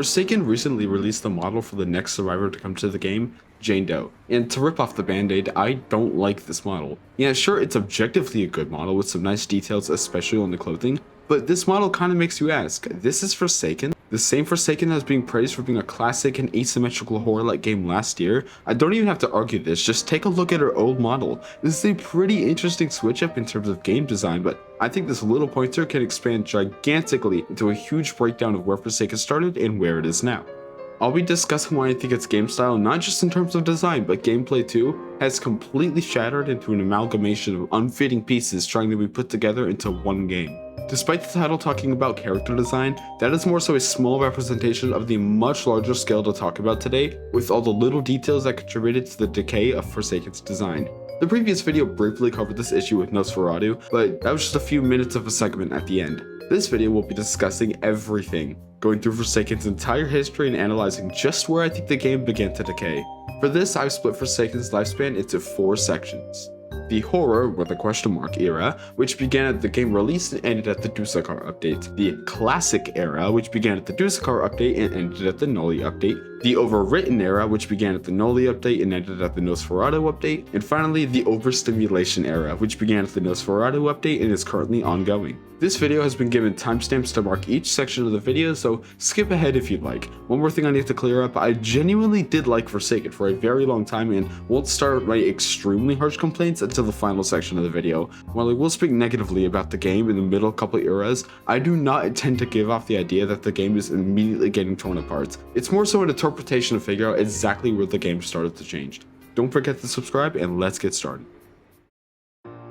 Forsaken recently released the model for the next survivor to come to the game, Jane Doe, and to rip off the band-aid, I don't like this model. Yeah, sure, it's objectively a good model with some nice details, especially on the clothing, but this model kinda makes you ask, this is Forsaken? The same Forsaken that was being praised for being a classic and asymmetrical horror-like game last year? I don't even have to argue this, just take a look at her old model. This is a pretty interesting switch up in terms of game design, but I think this little pointer can expand gigantically into a huge breakdown of where Forsaken started and where it is now. I'll be discussing why I think its game style, not just in terms of design, but gameplay too, has completely shattered into an amalgamation of unfitting pieces trying to be put together into one game. Despite the title talking about character design, that is more so a small representation of the much larger scale to talk about today, with all the little details that contributed to the decay of Forsaken's design. The previous video briefly covered this issue with Nosferatu, but that was just a few minutes of a segment at the end. This video will be discussing everything, going through Forsaken's entire history and analyzing just where I think the game began to decay. For this, I've split Forsaken's lifespan into 4 sections. The horror, with a question mark, era, which began at the game release and ended at the Decay update. The classic era, which began at the Decay update and ended at the Nulli update. The Overwritten Era, which began at the Nulli update and ended at the Nosferatu update. And finally, the Overstimulation Era, which began at the Nosferatu update and is currently ongoing. This video has been given timestamps to mark each section of the video, so skip ahead if you'd like. One more thing I need to clear up, I genuinely did like Forsaken for a very long time and won't start my extremely harsh complaints until the final section of the video. While I will speak negatively about the game in the middle couple eras, I do not intend to give off the idea that the game is immediately getting torn apart. It's more so an interpretation to figure out exactly where the game started to change. Don't forget to subscribe and let's get started.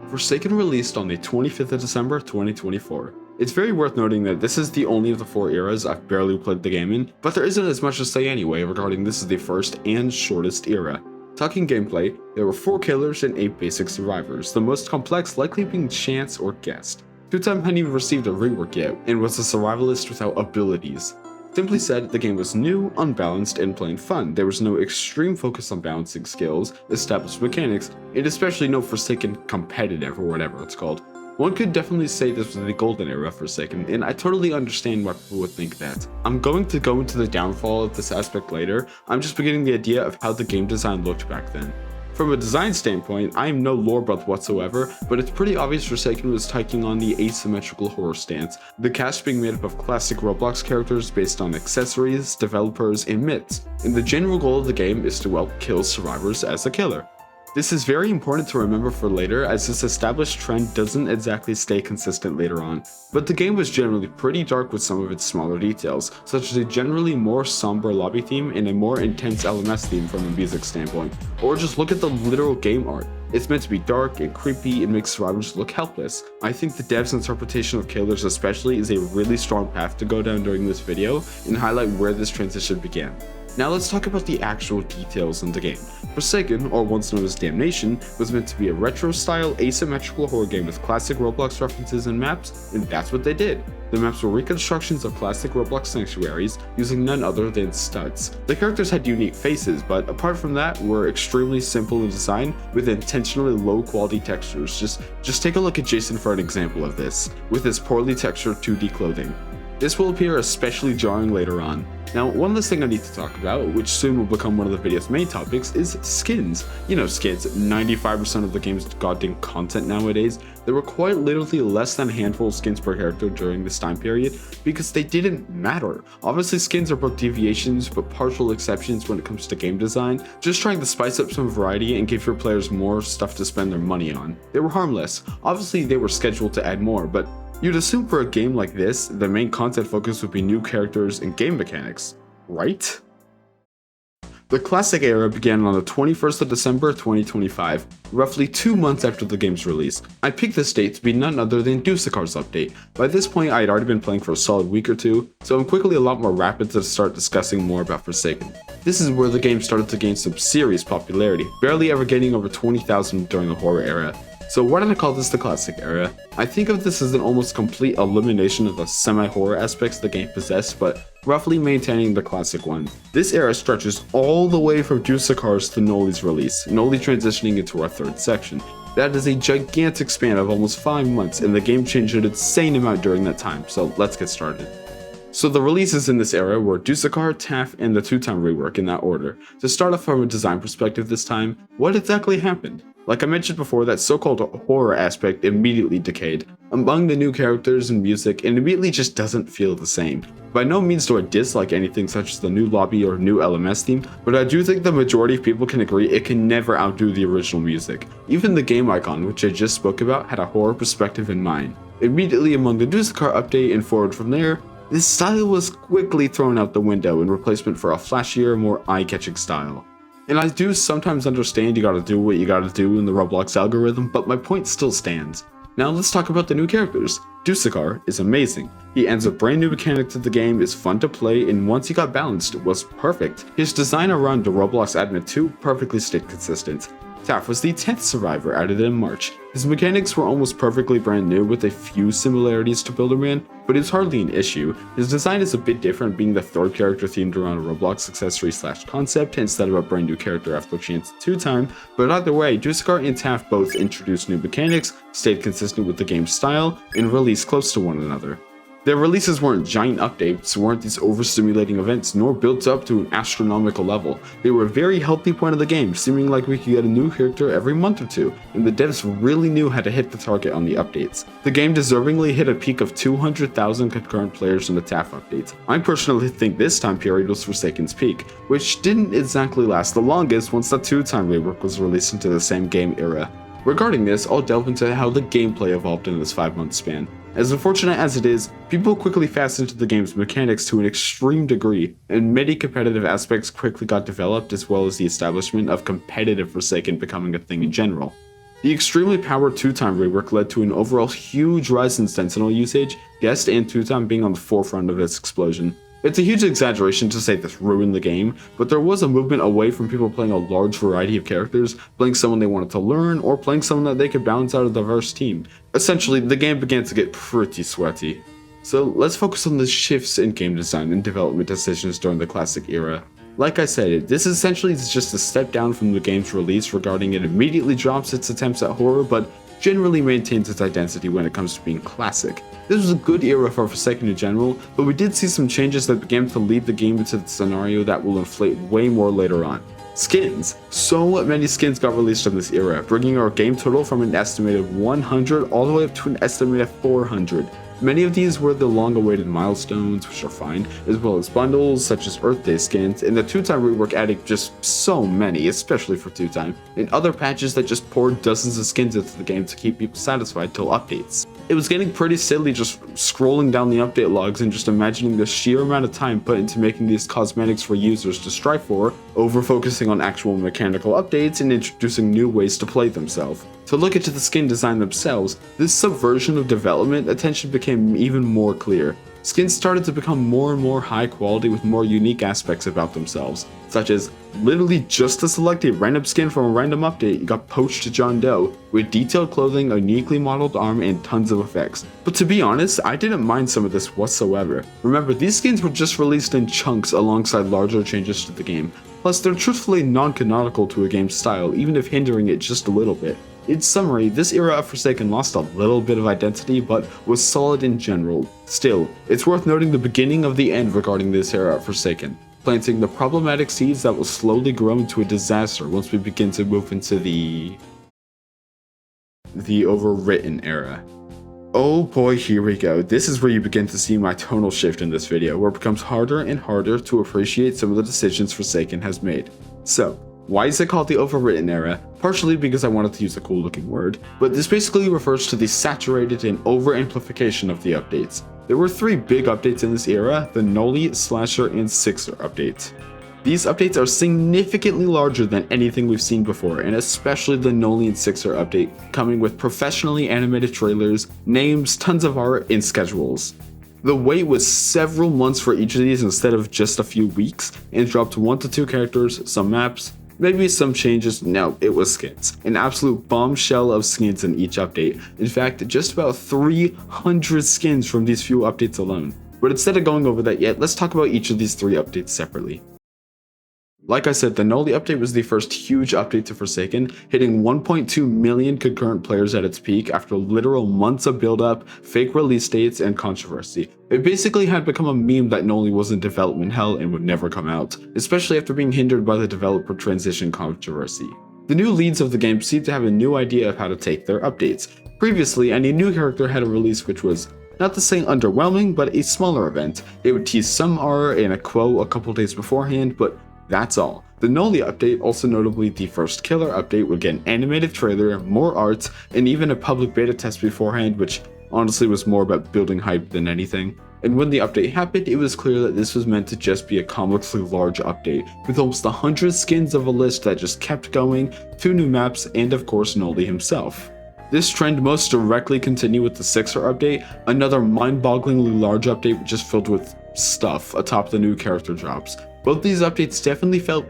Forsaken released on the 25th of December 2024. It's very worth noting that this is the only of the 4 eras I've barely played the game in, but there isn't as much to say anyway regarding this is the first and shortest era. Talking gameplay, there were 4 killers and 8 basic survivors, the most complex likely being Chance or Guest. Two-Time hadn't even received a rework yet, and was a survivalist without abilities. Simply said, the game was new, unbalanced, and plain fun. There was no extreme focus on balancing skills, established mechanics, and especially no Forsaken competitive or whatever it's called. One could definitely say this was the golden era of Forsaken, and I totally understand why people would think that. I'm going to go into the downfall of this aspect later. I'm just beginning the idea of how the game design looked back then. From a design standpoint, I am no lore buff whatsoever, but it's pretty obvious Forsaken was taking on the asymmetrical horror stance, the cast being made up of classic Roblox characters based on accessories, developers, and myths, and the general goal of the game is to kill survivors as a killer. This is very important to remember for later, as this established trend doesn't exactly stay consistent later on, but the game was generally pretty dark with some of its smaller details, such as a generally more somber lobby theme and a more intense LMS theme from a music standpoint, or just look at the literal game art. It's meant to be dark and creepy and make survivors look helpless. I think the devs' interpretation of killers especially is a really strong path to go down during this video and highlight where this transition began. Now let's talk about the actual details in the game. Forsaken, or once known as Damnation, was meant to be a retro-style asymmetrical horror game with classic Roblox references and maps, and that's what they did. The maps were reconstructions of classic Roblox sanctuaries using none other than studs. The characters had unique faces, but apart from that, were extremely simple in design with intentionally low quality textures. Just take a look at Jason for an example of this, with his poorly textured 2D clothing. This will appear especially jarring later on. Now, one last thing I need to talk about, which soon will become one of the video's main topics, is skins. You know skins, 95% of the game's goddamn content nowadays. There were quite literally less than a handful of skins per character during this time period, because they didn't matter. Obviously skins are both deviations, but partial exceptions when it comes to game design, just trying to spice up some variety and give your players more stuff to spend their money on. They were harmless. Obviously they were scheduled to add more, but you'd assume for a game like this, the main content focus would be new characters and game mechanics, right? The classic era began on the 21st of December 2025, roughly 2 months after the game's release. I picked this date to be none other than Decay's update. By this point I had already been playing for a solid week or two, so I'm quickly a lot more rapid to start discussing more about Forsaken. This is where the game started to gain some serious popularity, barely ever getting over 20,000 during the horror era. So why did I call this the classic era? I think of this as an almost complete elimination of the semi-horror aspects the game possessed, but roughly maintaining the classic one. This era stretches all the way from Decay's to Nulli's release, Nulli transitioning into our 3rd section. That is a gigantic span of almost 5 months, and the game changed an insane amount during that time, so let's get started. So the releases in this era were Decay, TAF, and the two-time rework in that order. To start off from a design perspective this time, what exactly happened? Like I mentioned before, that so-called horror aspect immediately decayed. Among the new characters and music, it immediately just doesn't feel the same. By no means do I dislike anything such as the new lobby or new LMS theme, but I do think the majority of people can agree it can never outdo the original music. Even the game icon, which I just spoke about, had a horror perspective in mind. Immediately among the Decay update and forward from there, this style was quickly thrown out the window in replacement for a flashier, more eye-catching style. And I do sometimes understand you gotta do what you gotta do in the Roblox algorithm, but my point still stands. Now let's talk about the new characters. Decay is amazing. He adds a brand new mechanic to the game, is fun to play, and once he got balanced, it was perfect. His design around the Roblox Admin 2 perfectly stayed consistent. TAF was the 10th survivor added in March. His mechanics were almost perfectly brand new with a few similarities to Builderman, but it's hardly an issue. His design is a bit different, being the third character themed around a Roblox accessory / concept instead of a brand new character after Chance 2-time, but either way, Decay and TAF both introduced new mechanics, stayed consistent with the game's style, and released close to one another. Their releases weren't giant updates, weren't these overstimulating events, nor built up to an astronomical level. They were a very healthy point of the game, seeming like we could get a new character every month or two, and the devs really knew how to hit the target on the updates. The game deservingly hit a peak of 200,000 concurrent players in the TAF updates. I personally think this time period was Forsaken's peak, which didn't exactly last the longest once the two-time rework was released into the same game era. Regarding this, I'll delve into how the gameplay evolved in this 5-month span. As unfortunate as it is, people quickly fast into the game's mechanics to an extreme degree, and many competitive aspects quickly got developed, as well as the establishment of competitive Forsaken becoming a thing in general. The extremely powered two-time rework led to an overall huge rise in Sentinel usage, guest and two-time being on the forefront of its explosion. It's a huge exaggeration to say this ruined the game, but there was a movement away from people playing a large variety of characters, playing someone they wanted to learn, or playing someone that they could balance out a diverse team. Essentially, the game began to get pretty sweaty. So let's focus on the shifts in game design and development decisions during the classic era. Like I said, this essentially is just a step down from the game's release regarding it immediately drops its attempts at horror, but generally maintains its identity when it comes to being classic. This was a good era for Forsaken in general, but we did see some changes that began to lead the game into the scenario that will inflate way more later on. Skins. So many skins got released in this era, bringing our game total from an estimated 100 all the way up to an estimated 400. Many of these were the long-awaited milestones, which are fine, as well as bundles such as Earth Day skins, and the two-time rework adding just so many, especially for two-time, and other patches that just poured dozens of skins into the game to keep people satisfied till updates. It was getting pretty silly just scrolling down the update logs and just imagining the sheer amount of time put into making these cosmetics for users to strive for, over focusing on actual mechanical updates and introducing new ways to play themselves. To look into the skin design themselves, this subversion of development attention became even more clear. Skins started to become more and more high quality with more unique aspects about themselves, such as literally just to select a random skin from a random update, you got poached John Doe, with detailed clothing, a uniquely modeled arm, and tons of effects. But to be honest, I didn't mind some of this whatsoever. Remember, these skins were just released in chunks alongside larger changes to the game, plus they're truthfully non-canonical to a game's style, even if hindering it just a little bit. In summary, this era of Forsaken lost a little bit of identity, but was solid in general. Still, it's worth noting the beginning of the end regarding this era of Forsaken, planting the problematic seeds that will slowly grow into a disaster once we begin to move into the Overwritten Era. Oh boy, here we go. This is where you begin to see my tonal shift in this video, where it becomes harder and harder to appreciate some of the decisions Forsaken has made. So, why is it called the Overwritten Era? Partially because I wanted to use a cool looking word, but this basically refers to the saturated and over-amplification of the updates. There were 3 big updates in this era, the Nully, Slasher, and Sixer updates. These updates are significantly larger than anything we've seen before, and especially the Nully and Sixer update, coming with professionally animated trailers, names, tons of art, and schedules. The wait was several months for each of these instead of just a few weeks, and dropped 1 to 2 characters, some maps, maybe some changes. No, it was skins. An absolute bombshell of skins in each update. In fact, just about 300 skins from these few updates alone. But instead of going over that yet, let's talk about each of these 3 updates separately. Like I said, the Noli update was the first huge update to Forsaken, hitting 1.2 million concurrent players at its peak after literal months of build-up, fake release dates, and controversy. It basically had become a meme that Noli was in development hell and would never come out, especially after being hindered by the developer transition controversy. The new leads of the game seemed to have a new idea of how to take their updates. Previously, any new character had a release which was not to say underwhelming, but a smaller event. They would tease some art and a quote a couple days beforehand, but that's all. The Noli update, also notably the first killer update, would get an animated trailer, more art, and even a public beta test beforehand, which honestly was more about building hype than anything. And when the update happened, it was clear that this was meant to just be a comically large update, with almost 100 skins of a list that just kept going, 2 new maps, and of course Noli himself. This trend most directly continued with the 6er update, another mind-bogglingly large update just filled with stuff atop the new character drops. Both these updates definitely felt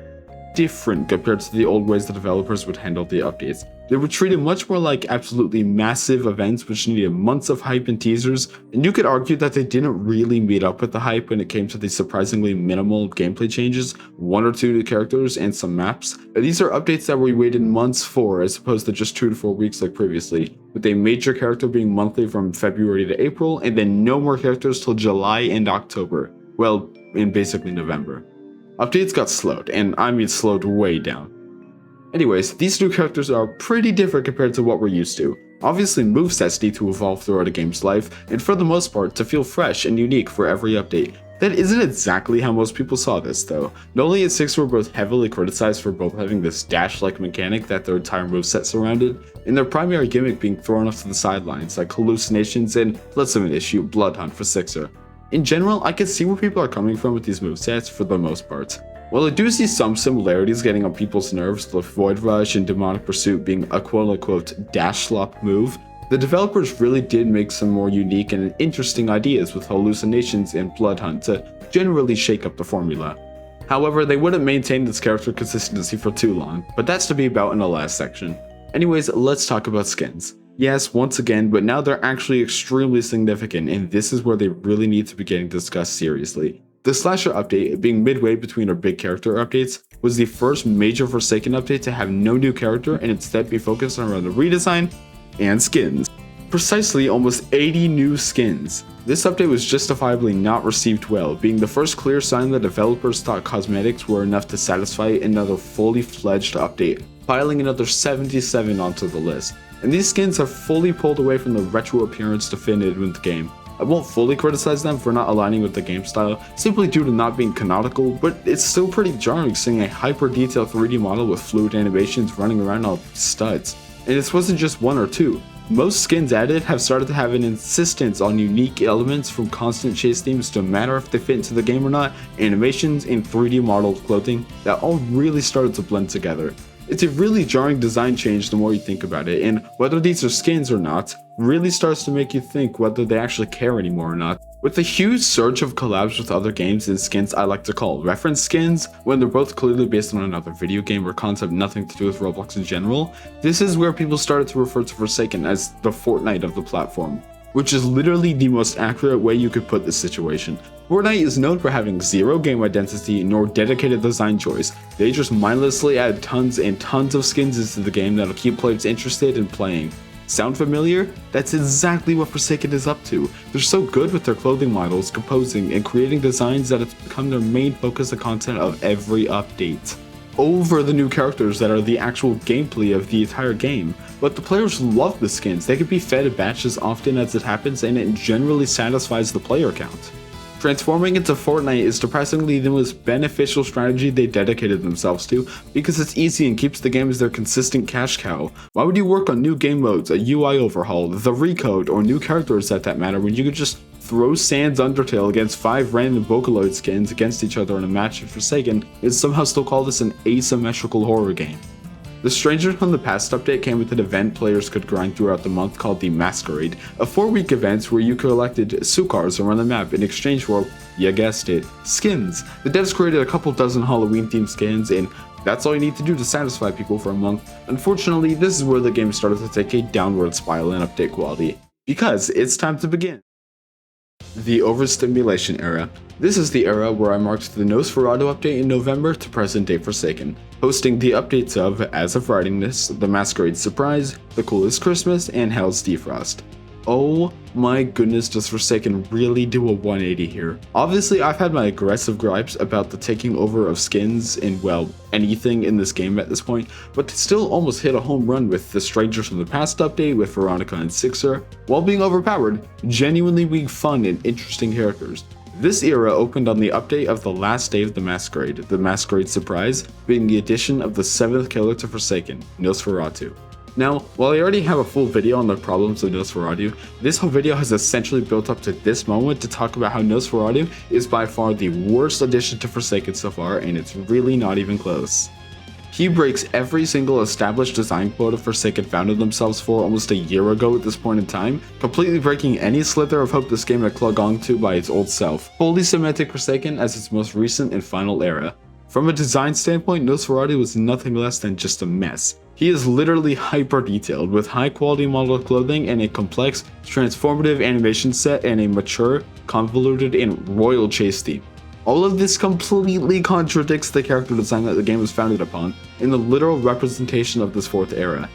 different compared to the old ways the developers would handle the updates. They were treated much more like absolutely massive events which needed months of hype and teasers, and you could argue that they didn't really meet up with the hype when it came to the surprisingly minimal gameplay changes, 1 or 2 new characters, and some maps. These are updates that we waited months for as opposed to just 2 to 4 weeks like previously, with a major character being monthly from February to April, and then no more characters till July and October. Well, in basically November. Updates got slowed, and I mean slowed way down. Anyways, these new characters are pretty different compared to what we're used to. Obviously, movesets need to evolve throughout a game's life, and for the most part, to feel fresh and unique for every update. That isn't exactly how most people saw this, though. Noli and 6 were both heavily criticized for both having this dash-like mechanic that their entire moveset surrounded, and their primary gimmick being thrown off to the sidelines, like hallucinations and, less of an issue, blood hunt for 6er. In general, I can see where people are coming from with these movesets for the most part. While I do see some similarities getting on people's nerves, with Void Rush and Demonic Pursuit being a quote-unquote dash slop move, the developers really did make some more unique and interesting ideas with hallucinations and blood hunt to generally shake up the formula. However, they wouldn't maintain this character consistency for too long, but that's to be about in the last section. Anyways, let's talk about skins. Yes, once again, but now they're actually extremely significant, and this is where they really need to be getting discussed seriously. The Slasher update, being midway between our big character updates, was the first major Forsaken update to have no new character and instead be focused around the redesign and skins. Precisely almost 80 new skins. This update was justifiably not received well, being the first clear sign that developers thought cosmetics were enough to satisfy another fully fledged update, piling another 77 onto the list. And these skins have fully pulled away from the retro appearance definitive with the game. I won't fully criticize them for not aligning with the game style, simply due to not being canonical, but it's still pretty jarring seeing a hyper-detailed 3D model with fluid animations running around on studs. And this wasn't just 1 or 2. Most skins added have started to have an insistence on unique elements from constant chase themes to matter if they fit into the game or not, animations, and 3D modeled clothing that all really started to blend together. It's a really jarring design change the more you think about it, and whether these are skins or not, really starts to make you think whether they actually care anymore or not. With a huge surge of collabs with other games and skins I like to call reference skins, when they're both clearly based on another video game or concept nothing to do with Roblox in general, this is where people started to refer to Forsaken as the Fortnite of the platform, which is literally the most accurate way you could put this situation. Fortnite is known for having zero game identity nor dedicated design choice. They just mindlessly add tons and tons of skins into the game that'll keep players interested in playing. Sound familiar? That's exactly what Forsaken is up to. They're so good with their clothing models, composing, and creating designs that it's become their main focus of content of every update, over the new characters that are the actual gameplay of the entire game. But the players love the skins. They can be fed a batch as often as it happens, and it generally satisfies the player count. Transforming into Fortnite is depressingly the most beneficial strategy they dedicated themselves to, because it's easy and keeps the game as their consistent cash cow. Why would you work on new game modes, a UI overhaul, the recode, or new characters at that matter when you could just throw Sans Undertale against 5 random Vocaloid skins against each other in a match in Forsaken and somehow still call this an asymmetrical horror game? The Strangers from the Past update came with an event players could grind throughout the month called the Masquerade, a 4-week event where you collected Sukars around the map in exchange for, you guessed it, skins. The devs created a couple dozen Halloween-themed skins, and that's all you need to do to satisfy people for a month. Unfortunately, this is where the game started to take a downward spiral in update quality, because it's time to begin. The Overstimulation Era. This is the era where I marked the Nosferatu update in November to present day Forsaken, hosting the updates of, as of writing this, The Masquerade Surprise, The Coolest Christmas, and Hell's Defrost. Oh my goodness, does Forsaken really do a 180 here? Obviously, I've had my aggressive gripes about the taking over of skins in, well, anything in this game at this point, but to still almost hit a home run with the Strangers from the Past update with Veronica and Sixer, while being overpowered, genuinely being fun and interesting characters. This era opened on the update of the last day of the Masquerade Surprise, being the addition of the 7th killer to Forsaken, Nosferatu. Now, while I already have a full video on the problems of Nosferatu, this whole video has essentially built up to this moment to talk about how Nosferatu is by far the worst addition to Forsaken so far, and it's really not even close. He breaks every single established design quota Forsaken founded themselves for almost a year ago at this point in time, completely breaking any slither of hope this game had clung on to by its old self, fully cementing Forsaken as its most recent and final era. From a design standpoint, Nosferatu was nothing less than just a mess. He is literally hyper detailed, with high quality modeled clothing and a complex, transformative animation set and a mature, convoluted, and royal chase theme. All of this completely contradicts the character design that the game was founded upon, in the literal representation of this 4th era.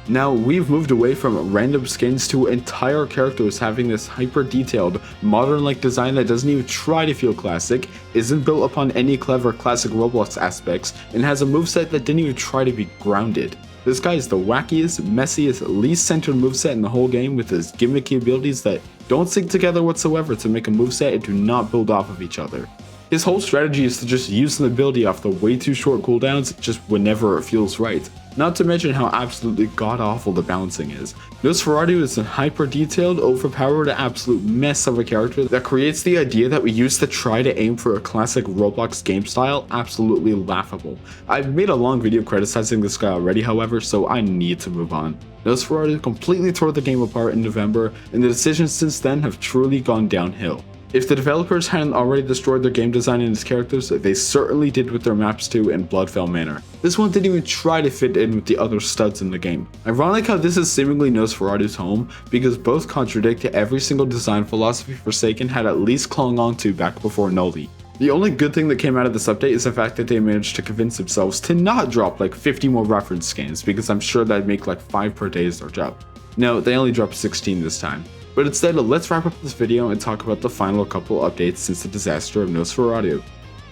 Now, we've moved away from random skins to entire characters having this hyper-detailed, modern-like design that doesn't even try to feel classic, isn't built upon any clever classic Roblox aspects, and has a moveset that didn't even try to be grounded. This guy is the wackiest, messiest, least centered moveset in the whole game, with his gimmicky abilities that don't sync together whatsoever to make a moveset and do not build off of each other. His whole strategy is to just use an ability off the way too short cooldowns just whenever it feels right. Not to mention how absolutely god-awful the balancing is. Nosferatu is a hyper-detailed, overpowered, absolute mess of a character that creates the idea that we used to try to aim for a classic Roblox game style absolutely laughable. I've made a long video criticizing this guy already, however, so I need to move on. Nosferatu completely tore the game apart in November, and the decisions since then have truly gone downhill. If the developers hadn't already destroyed their game design and its characters, they certainly did with their maps too in Bloodfell Manor. This one didn't even try to fit in with the other studs in the game. Ironic how this is seemingly Nosferatu's home, because both contradict every single design philosophy Forsaken had at least clung on to back before Nully. The only good thing that came out of this update is the fact that they managed to convince themselves to not drop like 50 more reference scans, because I'm sure that'd make like 5 per day as their job. No, they only dropped 16 this time. But instead, let's wrap up this video and talk about the final couple updates since the disaster of Nosferatu.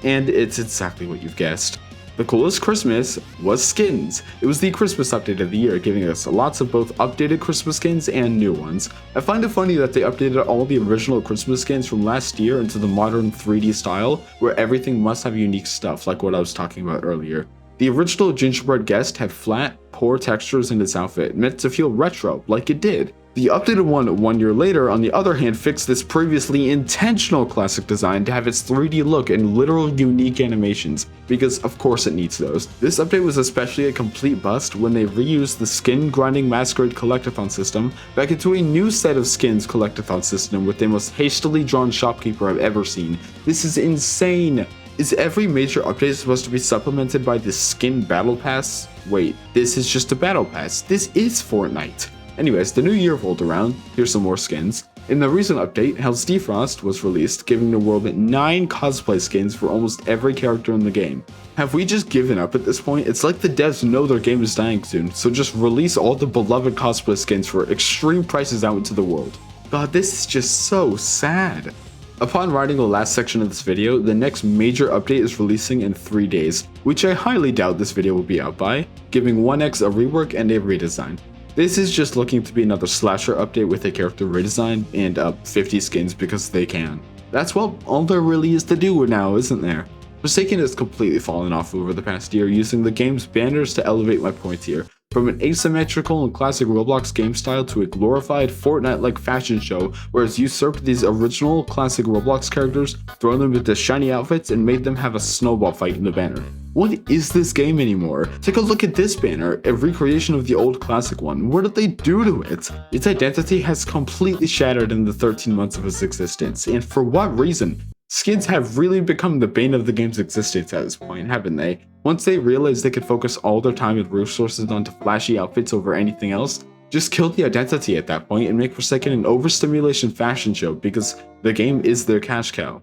And it's exactly what you've guessed. The coolest Christmas was skins. It was the Christmas update of the year, giving us lots of both updated Christmas skins and new ones. I find it funny that they updated all the original Christmas skins from last year into the modern 3D style, where everything must have unique stuff, like what I was talking about earlier. The original gingerbread guest had flat, poor textures in its outfit, meant to feel retro, like it did. The updated one year later, on the other hand, fixed this previously intentional classic design to have its 3D look and literal unique animations, because of course it needs those. This update was especially a complete bust when they reused the skin grinding Masquerade collectathon system back into a new set of skins collectathon system with the most hastily drawn shopkeeper I've ever seen. This is insane! Is every major update supposed to be supplemented by this skin battle pass? Wait, this is just a battle pass. This is Fortnite. Anyways, the new year rolled around. Here's some more skins. In the recent update, Hell's Defrost was released, giving the world 9 cosplay skins for almost every character in the game. Have we just given up at this point? It's like the devs know their game is dying soon, so just release all the beloved cosplay skins for extreme prices out into the world. God, this is just so sad. Upon writing the last section of this video, the next major update is releasing in 3 days, which I highly doubt this video will be out by, giving 1x a rework and a redesign. This is just looking to be another slasher update with a character redesign and 50 skins because they can. That's well, all there really is to do now, isn't there? Forsaken has completely fallen off over the past year, using the game's banners to elevate my points here. From an asymmetrical and classic Roblox game style to a glorified Fortnite-like fashion show where it's usurped these original classic Roblox characters, thrown them into shiny outfits, and made them have a snowball fight in the banner. What is this game anymore? Take a look at this banner, a recreation of the old classic one. What did they do to it? Its identity has completely shattered in the 13 months of its existence, and for what reason? Skins have really become the bane of the game's existence at this point, haven't they? Once they realized they could focus all their time and resources onto flashy outfits over anything else, just kill the identity at that point and make Forsaken an overstimulation fashion show because the game is their cash cow.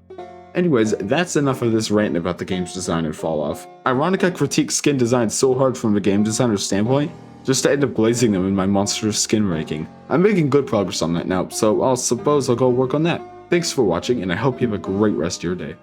Anyways, that's enough of this rant about the game's design and falloff. Ironic I critique skin design so hard from a game designer's standpoint, just to end up blazing them in my monstrous skin ranking. I'm making good progress on that now, so I'll suppose I'll go work on that. Thanks for watching, and I hope you have a great rest of your day.